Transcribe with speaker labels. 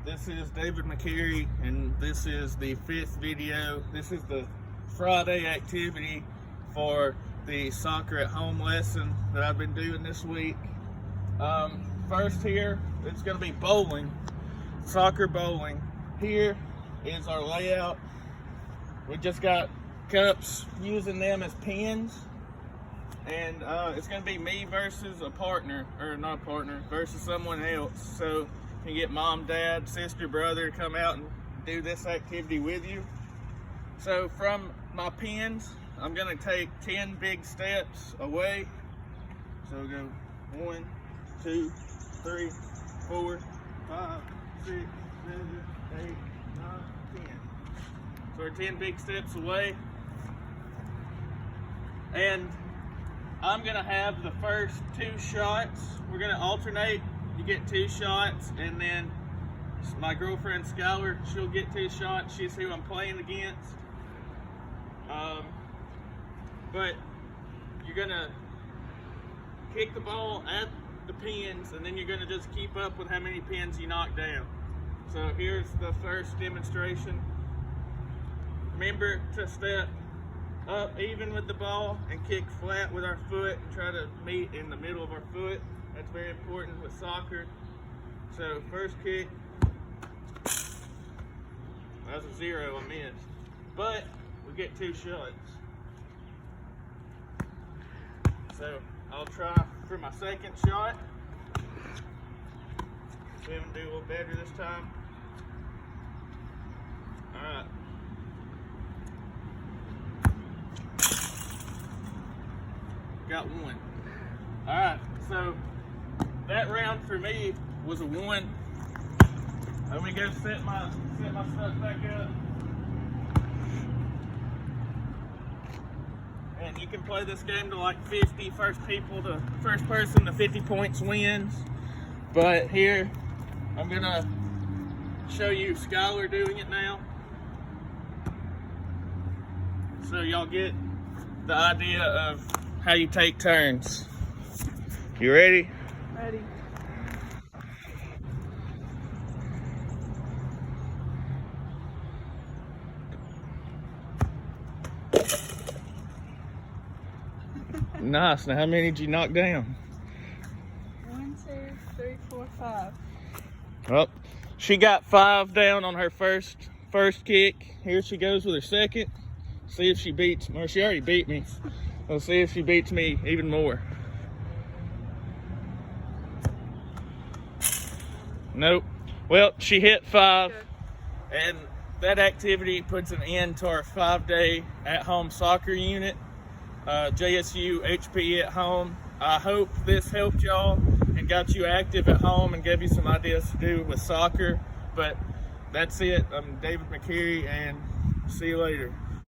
Speaker 1: This is David McCary, and this is the 5th video. This is the Friday activity for the soccer at home lesson that I've been doing this week. First here, it's going to be bowling, soccer bowling. Here is our layout. We just got cups, using them as pins. And it's going to be me versus a partner, or not a partner, versus someone else. So you can get mom, dad, sister, brother to come out and do this activity with you. So from my pins, I'm going to take 10 big steps away. So we'll go 1, 2, 3, 4, 5, 6, 7, 8, 9, 10. So we're 10 big steps away. And I'm gonna have the first 2 shots. We're gonna alternate. You get 2 shots, and then my girlfriend Skylar, she'll get 2 shots. She's who I'm playing against. But you're gonna kick the ball at the pins, and then you're gonna just keep up with how many pins you knock down. So here's the first demonstration. Remember to step up even with the ball and kick flat with our foot and try to meet in the middle of our foot. That's very important with soccer. So first kick, that was a 0, I missed. But we get 2 shots. So I'll try for my second shot. See if I can do a little better this time. All right. Got 1. All right, so that round for me was a 1. Let me go set my stuff back up. And you can play this game to like 50. First person to 50 points wins. But here, I'm gonna show you Skylar doing it now, so y'all get the idea of how you take turns. You ready?
Speaker 2: Ready.
Speaker 1: Nice. Now how many did you knock down?
Speaker 2: 1, 2, 3, 4, 5.
Speaker 1: Well, she got 5 down on her first kick. Here she goes with her second. See if she beats me. Or she already beat me. We'll see if she beats me even more. Nope. Well, she hit 5, and that activity puts an end to our 5-day at-home soccer unit. JSU HP at home. I hope this helped y'all and got you active at home and gave you some ideas to do with soccer. But that's it. I'm David McCary, and see you later.